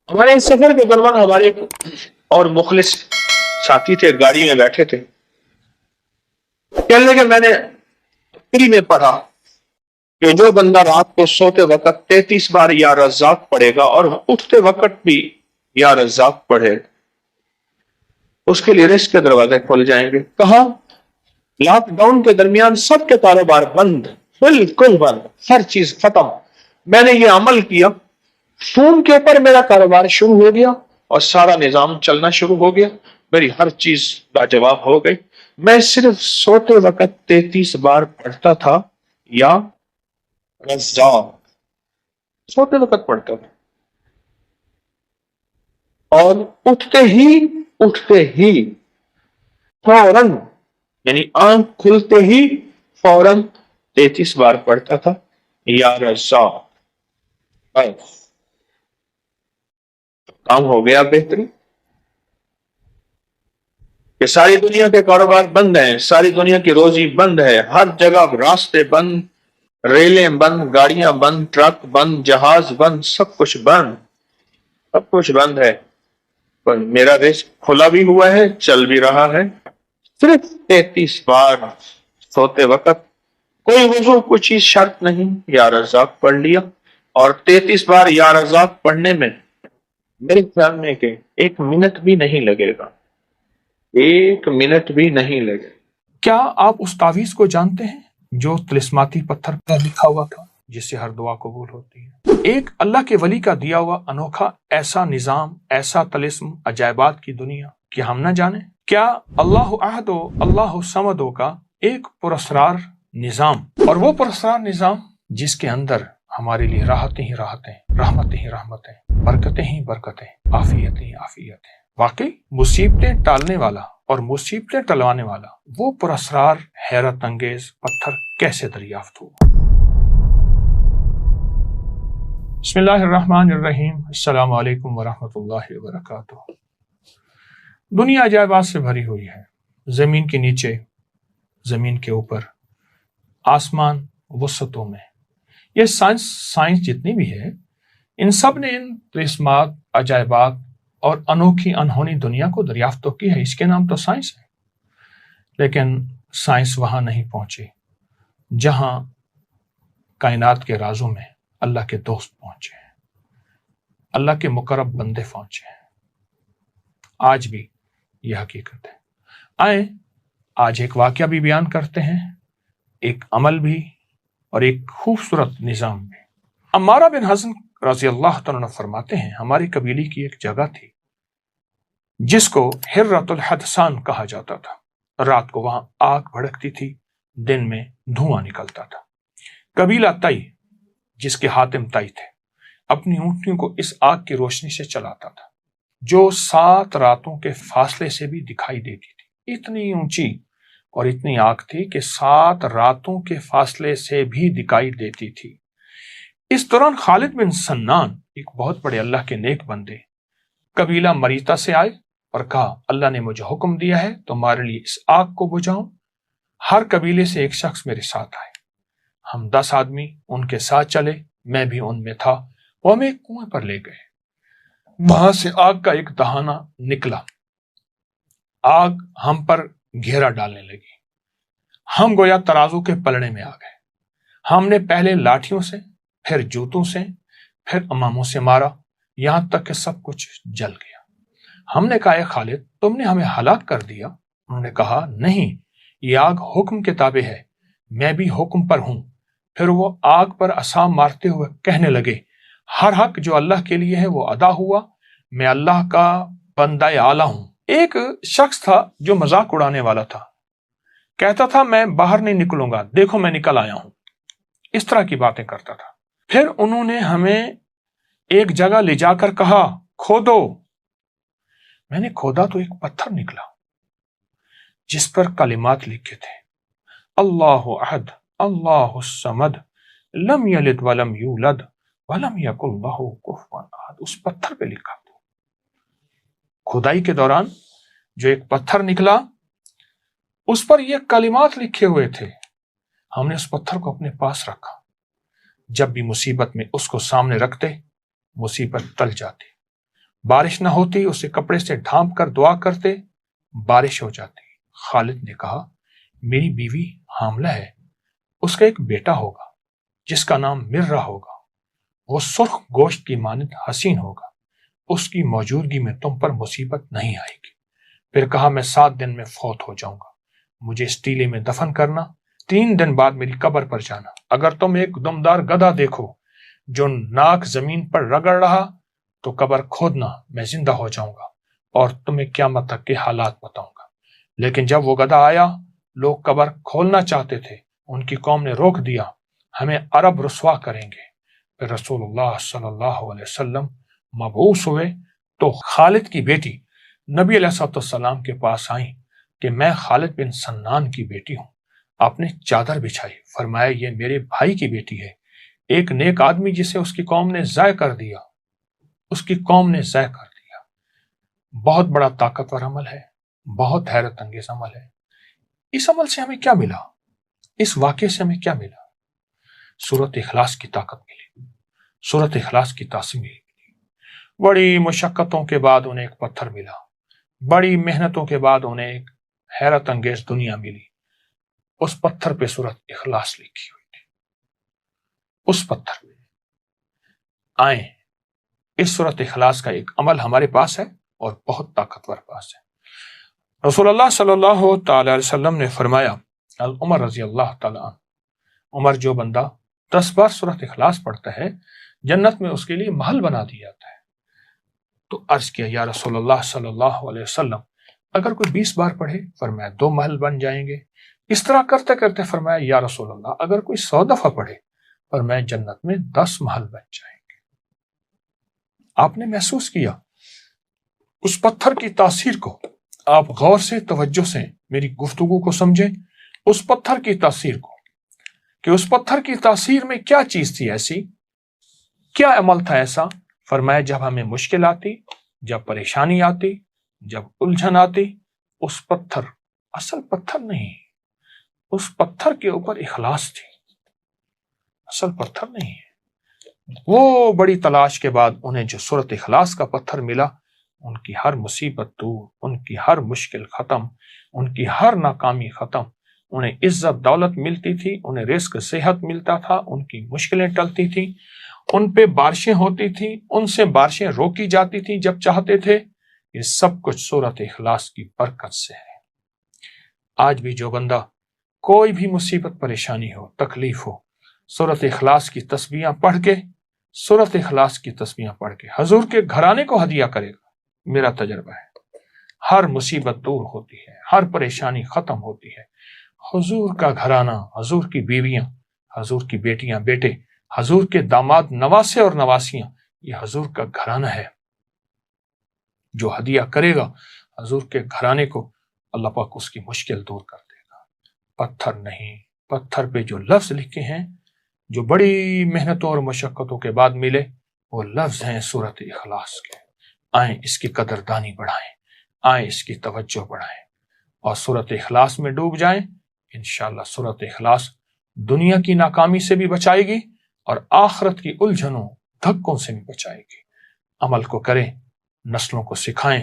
ہمارے اس سفر کے دوران ہمارے اور مخلص ساتھی تھے، گاڑی میں بیٹھے تھے، کہنے لگے میں نے فری میں پڑھا کہ جو بندہ رات کو سوتے وقت 33 بار یا رزاق پڑھے گا اور اٹھتے وقت بھی یا رزاق پڑھے، اس کے لیے رزق کے دروازے کھول جائیں گے۔ کہا لاک ڈاؤن کے درمیان سب کے کاروبار بند، بالکل بند، ہر چیز ختم۔ میں نے یہ عمل کیا، فون کے اوپر میرا کاروبار شروع ہو گیا اور سارا نظام چلنا شروع ہو گیا، میری ہر چیز لاجواب ہو گئی۔ میں صرف سوتے وقت 33 بار پڑھتا تھا یا رزاق، سوتے وقت پڑھتا تھا، اور اٹھتے ہی فوراً، یعنی آنکھ کھلتے ہی فوراً 33 بار پڑھتا تھا یا رزاق۔ بس کام ہو گیا بہترین کہ ساری دنیا کے کاروبار بند ہیں، ساری دنیا کی روزی بند ہے، ہر جگہ راستے بند، ریلیں بند، گاڑیاں بند، ٹرک بند، جہاز بند، سب کچھ بند، سب کچھ بند ہے، پر میرا رزق کھلا بھی ہوا ہے، چل بھی رہا ہے۔ صرف 33 بار سوتے وقت، کوئی وضو کوئی چیز شرط نہیں، یا رزاق پڑھ لیا، اور 33 بار یا رزاق پڑھنے میں میرے خیال میں کہ 1 منٹ بھی نہیں لگے گا، 1 منٹ بھی نہیں لگے۔ کیا آپ اس تعویذ کو جانتے ہیں جو طلسماتی پتھر پر لکھا ہوا تھا جس سے ہر دعا قبول ہوتی ہے؟ ایک اللہ کے ولی کا دیا ہوا انوکھا ایسا نظام، ایسا طلسم، عجائبات کی دنیا کہ ہم نہ جانیں؟ کیا اللہ احد و اللہ صمد کا ایک پراسرار نظام، اور وہ پراسرار نظام جس کے اندر ہمارے لیے راحتیں ہی راحتیں، رحمتیں ہی رحمتیں، برکتیں ہی برکتیں، عافیتیں ہی عافیتیں، واقعی مصیبتیں ٹالنے والا اور مصیبتیں ٹلوانے والا وہ پراسرار حیرت انگیز پتھر کیسے دریافت ہوا؟ بسم اللہ الرحمن الرحیم، السلام علیکم ورحمۃ اللہ وبرکاتہ۔ دنیا عجائبات سے بھری ہوئی ہے، زمین کے نیچے، زمین کے اوپر، آسمان وسطوں میں۔ یہ سائنس جتنی بھی ہے، ان سب نے ان طلسمات، عجائبات اور انوکھی انہونی دنیا کو دریافت تو کی ہے، اس کے نام تو سائنس ہے، لیکن سائنس وہاں نہیں پہنچی جہاں کائنات کے رازوں میں اللہ کے دوست پہنچے ہیں، اللہ کے مقرب بندے پہنچے ہیں۔ آج بھی یہ حقیقت ہے۔ آئیں آج ایک واقعہ بھی بیان کرتے ہیں، ایک عمل بھی اور ایک خوبصورت نظام بھی۔ عمارہ بن حزن رضی اللہ تعالیٰ عنہ فرماتے ہیں، ہماری قبیلے کی ایک جگہ تھی جس کو حرۃ الحدثان کہا جاتا تھا۔ رات کو وہاں آگ بھڑکتی تھی، دن میں دھواں نکلتا تھا۔ قبیلہ طی، جس کے حاتم طی تھے، اپنی اونٹنیوں کو اس آگ کی روشنی سے چلاتا تھا جو 7 راتوں کے فاصلے سے بھی دکھائی دیتی تھی۔ اتنی اونچی اور اتنی آگ تھی کہ 7 راتوں کے فاصلے سے بھی دکھائی دیتی تھی۔ اس دوران خالد بن سنان، ایک بہت بڑے اللہ کے نیک بندے، قبیلہ مریتا سے آئے اور کہا اللہ نے مجھے حکم دیا ہے تمہارے لیے اس آگ کو بجھاؤں۔ ہر قبیلے سے ایک شخص میرے ساتھ آئے۔ ہم 10 آدمی ان کے ساتھ چلے، میں بھی ان میں تھا۔ وہ ہمیں ایک کنویں پر لے گئے، وہاں سے آگ کا ایک دہانہ نکلا۔ آگ ہم پر گھیرا ڈالنے لگی، ہم گویا ترازو کے پلڑے میں آ گئے۔ ہم نے پہلے لاٹھیوں سے، پھر جوتوں سے، پھر اماموں سے مارا، یہاں تک کہ سب کچھ جل گیا۔ ہم نے کہا اے خالد تم نے ہمیں ہلاک کر دیا؟ انہوں نے کہا نہیں، یہ آگ حکم کے تابع ہے، میں بھی حکم پر ہوں۔ پھر وہ آگ پر عصا مارتے ہوئے کہنے لگے ہر حق جو اللہ کے لیے ہے وہ ادا ہوا، میں اللہ کا بندہ اعلیٰ ہوں۔ ایک شخص تھا جو مذاق اڑانے والا تھا، کہتا تھا میں باہر نہیں نکلوں گا، دیکھو میں نکل آیا ہوں، اس طرح کی باتیں کرتا تھا۔ پھر انہوں نے ہمیں ایک جگہ لے جا کر کہا کھودو۔ میں نے کھودا تو ایک پتھر نکلا جس پر کلمات لکھے تھے اللہ احد اللہ الصمد لم یلد ولم یولد ولم یکن لہ کفوا احد۔ اس پتھر پہ لکھا تھا۔ کھدائی کے دوران جو ایک پتھر نکلا اس پر یہ کلمات لکھے ہوئے تھے۔ ہم نے اس پتھر کو اپنے پاس رکھا، جب بھی مصیبت میں اس کو سامنے رکھتے مصیبت ٹل جاتی۔ بارش نہ ہوتی، اسے کپڑے سے ڈھانپ کر دعا کرتے، بارش ہو جاتی۔ خالد نے کہا میری بیوی حاملہ ہے، اس کا ایک بیٹا ہوگا جس کا نام مرہ ہوگا، وہ سرخ گوشت کی مانند حسین ہوگا، اس کی موجودگی میں تم پر مصیبت نہیں آئے گی۔ پھر کہا میں 7 دن میں فوت ہو جاؤں گا، مجھے اس ٹیلے میں دفن کرنا، 3 دن بعد میری قبر پر جانا، اگر تم ایک دمدار گدھا دیکھو جو ناک زمین پر رگڑ رہا تو قبر کھودنا، میں زندہ ہو جاؤں گا اور تمہیں قیامت تک کے حالات بتاؤں گا۔ لیکن جب وہ گدھا آیا، لوگ قبر کھولنا چاہتے تھے، ان کی قوم نے روک دیا، ہمیں عرب رسوا کریں گے۔ پھر رسول اللہ صلی اللہ علیہ وسلم مبعوث ہوئے تو خالد کی بیٹی نبی علیہ السلام کے پاس آئیں کہ میں خالد بن سنان کی بیٹی ہوں۔ آپ نے چادر بچھائی، فرمایا یہ میرے بھائی کی بیٹی ہے، ایک نیک آدمی جسے اس کی قوم نے ضائع کر دیا، اس کی قوم نے ضائع کر دیا۔ بہت بڑا طاقتور عمل ہے، بہت حیرت انگیز عمل ہے۔ اس عمل سے ہمیں کیا ملا؟ اس واقعے سے ہمیں کیا ملا؟ سورۃ اخلاص کی طاقت ملی، سورۃ اخلاص کی تاثیر ملی۔ بڑی مشقتوں کے بعد انہیں ایک پتھر ملا، بڑی محنتوں کے بعد انہیں ایک حیرت انگیز دنیا ملی۔ اس پتھر پہ سورۃ اخلاص لکھی ہوئی تھی، اس پتھر پہ۔ آئیں، اس سورۃ اخلاص کا ایک عمل ہمارے پاس ہے اور بہت طاقتور پاس ہے۔ رسول اللہ صلی اللہ تعالی علیہ وسلم نے فرمایا، عمر رضی اللہ تعالی عنہ، عمر جو بندہ 10 بار سورۃ اخلاص پڑھتا ہے جنت میں اس کے لیے محل بنا دیا جاتا ہے۔ تو عرض کیا یا رسول اللہ صلی اللہ علیہ وسلم اگر کوئی 20 بار پڑھے؟ فرمایا 2 محل بن جائیں گے۔ اس طرح کرتے کرتے فرمایا یا رسول اللہ اگر کوئی 100 دفعہ پڑھے؟ فرمایا جنت میں 10 محل بن جائیں گے۔ آپ نے محسوس کیا اس پتھر کی تاثیر کو، آپ غور سے توجہ سے میری گفتگو کو سمجھیں، اس پتھر کی تاثیر کو، کہ اس پتھر کی تاثیر میں کیا چیز تھی ایسی، کیا عمل تھا ایسا۔ فرمایا جب ہمیں مشکل آتی، جب پریشانی آتی، جب الجھن آتی، اس پتھر، اصل پتھر نہیں، اس پتھر کے اوپر اخلاص تھی، اصل پتھر نہیں ہے۔ وہ بڑی تلاش کے بعد انہیں جو سورۃ اخلاص کا پتھر ملا، ان کی ہر مصیبت دور، ان کی ہر مشکل ختم، ان کی ہر ناکامی ختم، انہیں عزت دولت ملتی تھی، انہیں رزق صحت ملتا تھا، ان کی مشکلیں ٹلتی تھیں، ان پہ بارشیں ہوتی تھیں، ان سے بارشیں روکی جاتی تھیں جب چاہتے تھے۔ یہ سب کچھ سورۃ اخلاص کی برکت سے ہے۔ آج بھی جو بندہ کوئی بھی مصیبت پریشانی ہو، تکلیف ہو، سورۃ اخلاص کی تسبیحاں پڑھ کے، سورۃ اخلاص کی تسبیحاں پڑھ کے حضور کے گھرانے کو ہدیہ کرے گا، میرا تجربہ ہے، ہر مصیبت دور ہوتی ہے، ہر پریشانی ختم ہوتی ہے۔ حضور کا گھرانہ، حضور کی بیویاں، حضور کی بیٹیاں بیٹے، حضور کے داماد نواسے اور نواسیاں، یہ حضور کا گھرانہ ہے۔ جو ہدیہ کرے گا حضور کے گھرانے کو، اللہ پاک اس کی مشکل دور کر دے گا۔ پتھر نہیں، پتھر پہ جو لفظ لکھے ہیں، جو بڑی محنتوں اور مشقتوں کے بعد ملے، وہ لفظ ہیں سورۃ اخلاص کے۔ آئیں اس کی قدردانی بڑھائیں، آئیں اس کی توجہ بڑھائیں اور سورۃ اخلاص میں ڈوب جائیں۔ انشاءاللہ سورۃ اخلاص دنیا کی ناکامی سے بھی بچائے گی اور آخرت کی الجھنوں دھکوں سے بھی بچائے گی۔ عمل کو کریں، نسلوں کو سکھائیں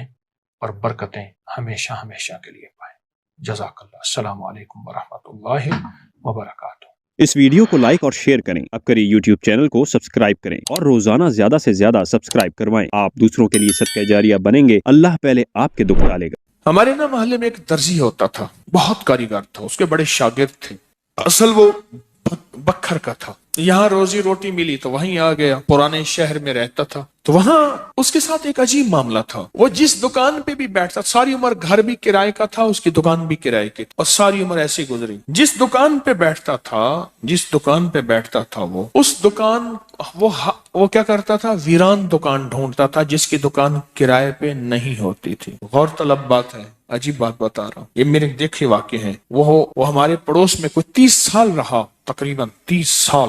اور برکتیں ہمیشہ ہمیشہ کے لیے پائیں۔ جزاک اللہ۔ السلام علیکم ورحمۃ اللہ وبرکاتہ۔ اس ویڈیو کو لائک اور شیئر کریں، اب کریں یوٹیوب چینل کو سبسکرائب کریں اور روزانہ زیادہ سے زیادہ سبسکرائب کروائیں۔ آپ دوسروں کے لیے صدقہ جاریہ بنیں گے، اللہ پہلے آپ کے دکھ ڈالے گا۔ ہمارے نا محلے میں ایک درزی ہوتا تھا، بہت کاریگر تھا، اس کے بڑے شاگرد تھے۔ اصل وہ بکھر کا تھا، یہاں روزی روٹی ملی تو وہیں آ گیا، پرانے شہر میں رہتا تھا تو وہاں اس کے ساتھ ایک عجیب معاملہ تھا۔ وہ جس دکان پہ بھی بیٹھتا، ساری عمر گھر بھی کرائے کا تھا، اس کی دکان بھی کرائے کی تھی اور ساری عمر ایسی گزری۔ جس دکان پہ بیٹھتا تھا، جس دکان پہ بیٹھتا تھا، وہ اس دکان وہ کیا کرتا تھا، ویران دکان ڈھونڈتا تھا جس کی دکان کرائے پہ نہیں ہوتی تھی۔ غور طلب بات ہے، عجیب بات بتا رہا ہوں، یہ میرے دیکھے واقع ہیں۔ وہ ہمارے پڑوس میں کوئی 30 سال رہا، تقریباً 30 سال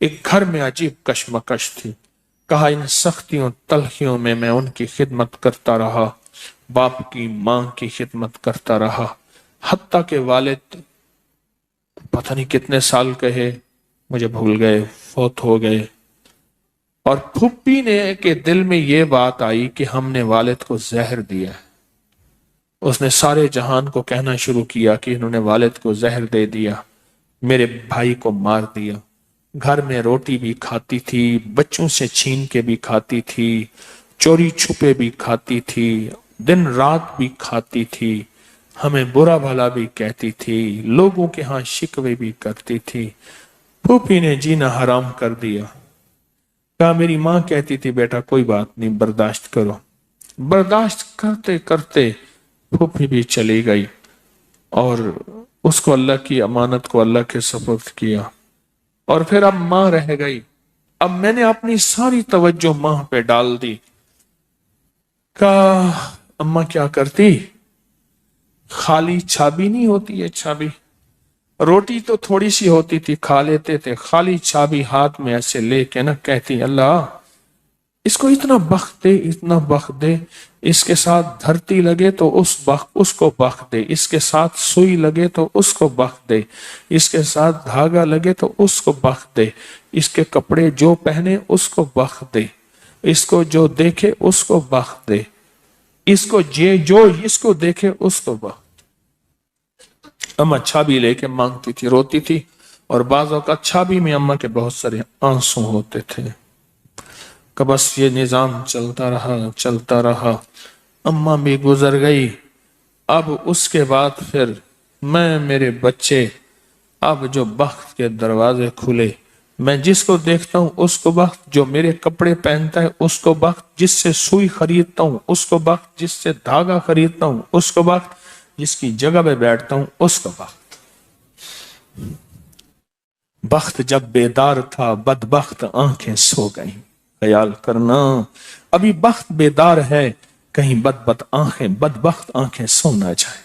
ایک گھر میں عجیب کشمکش تھی. کہا ان سختیوں تلخیوں میں میں ان کی خدمت کرتا رہا, باپ کی ماں کی خدمت کرتا رہا, حتیٰ کہ والد پتہ نہیں کتنے سال کہے مجھے بھول گئے, فوت ہو گئے. اور پھپھی نے کے دل میں یہ بات آئی کہ ہم نے والد کو زہر دیا. اس نے سارے جہان کو کہنا شروع کیا کہ انہوں نے والد کو زہر دے دیا, میرے بھائی کو مار دیا. گھر میں روٹی بھی کھاتی تھی, بچوں سے چھین کے بھی کھاتی تھی, چوری چھپے بھی کھاتی تھی, دن رات بھی کھاتی تھی, ہمیں برا بھلا بھی کہتی تھی, لوگوں کے ہاں شکوے بھی کرتی تھی. پھوپھی نے جینا حرام کر دیا. کہا میری ماں کہتی تھی بیٹا کوئی بات نہیں, برداشت کرو. برداشت کرتے کرتے پھوپھی بھی چلی گئی اور اس کو اللہ کی امانت کو اللہ کے سپرد کیا. اور پھر اب ماں رہ گئی. اب میں نے اپنی ساری توجہ ماں پہ ڈال دی. کہا اماں کیا کرتی, خالی چھابی نہیں ہوتی ہے, چھابی روٹی تو تھوڑی سی ہوتی تھی کھا لیتے تھے, خالی چھابی ہاتھ میں ایسے لے کے نا کہتی اللہ اس کو اتنا بخت دے, اتنا بخت دے, اس کے ساتھ دھرتی لگے تو اس کو بخت دے, اس کے ساتھ سوئی لگے تو اس کو بخت دے, اس کے ساتھ دھاگا لگے تو اس کو بخت دے, اس کے کپڑے جو پہنے اس کو بخت دے, اس کو جو دیکھے اس کو بخت دے, اس کو جو اس کو دیکھے اس کو بخت. اماں چھابی لے کے مانگتی تھی, روتی تھی, اور بعض اوقات چھابی میں اماں کے بہت سارے آنسو ہوتے تھے. کہ بس یہ نظام چلتا رہا. اماں بھی گزر گئی. اب اس کے بعد پھر میں میرے بچے, اب جو بخت کے دروازے کھلے, میں جس کو دیکھتا ہوں اس کو بخت, جو میرے کپڑے پہنتا ہے اس کو بخت, جس سے سوئی خریدتا ہوں اس کو بخت, جس سے دھاگا خریدتا ہوں اس کو بخت, جس کی جگہ پہ بیٹھتا ہوں اس کو بخت. بخت جب بیدار تھا بدبخت آنکھیں سو گئیں. خیال کرنا ابھی بخت بیدار ہے, کہیں بدبخت آنکھیں سو نہ جائے.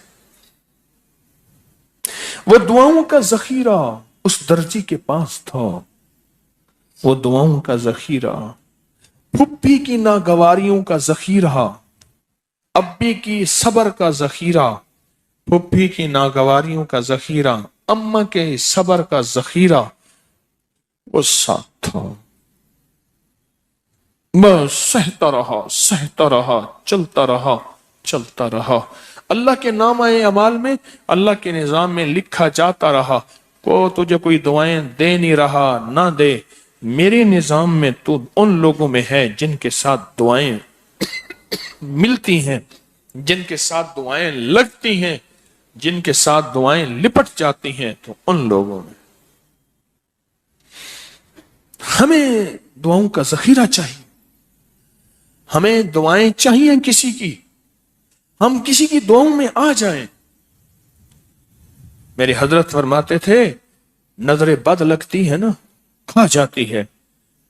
وہ دعاؤں کا ذخیرہ اس درجی کے پاس تھا, وہ دعاؤں کا ذخیرہ, پھپھی کی ناگواریوں کا ذخیرہ, ابی کی صبر کا ذخیرہ, پھپھی کی ناگواریوں کا ذخیرہ, اماں کے صبر کا ذخیرہ وہ ساتھ تھا. بس سہتا رہا, چلتا رہا. اللہ کے نامہ اعمال میں, اللہ کے نظام میں لکھا جاتا رہا. کو تجھے کوئی دعائیں دے نہیں رہا, نہ دے, میرے نظام میں تو ان لوگوں میں ہے جن کے ساتھ دعائیں ملتی ہیں, جن کے ساتھ دعائیں لگتی ہیں, جن کے ساتھ دعائیں لپٹ جاتی ہیں, تو ان لوگوں میں. ہمیں دعاؤں کا ذخیرہ چاہیے, ہمیں دعائیں چاہیے کسی کی, ہم کسی کی دعاؤں میں آ جائیں. میرے حضرت فرماتے تھے نظر بد لگتی ہے نا کھا جاتی ہے,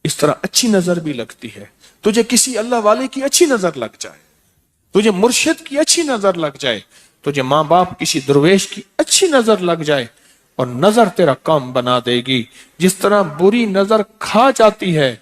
اس طرح اچھی نظر بھی لگتی ہے. تجھے کسی اللہ والے کی اچھی نظر لگ جائے, تجھے مرشد کی اچھی نظر لگ جائے, تجھے ماں باپ کسی درویش کی اچھی نظر لگ جائے, اور نظر تیرا کام بنا دے گی. جس طرح بری نظر کھا جاتی ہے,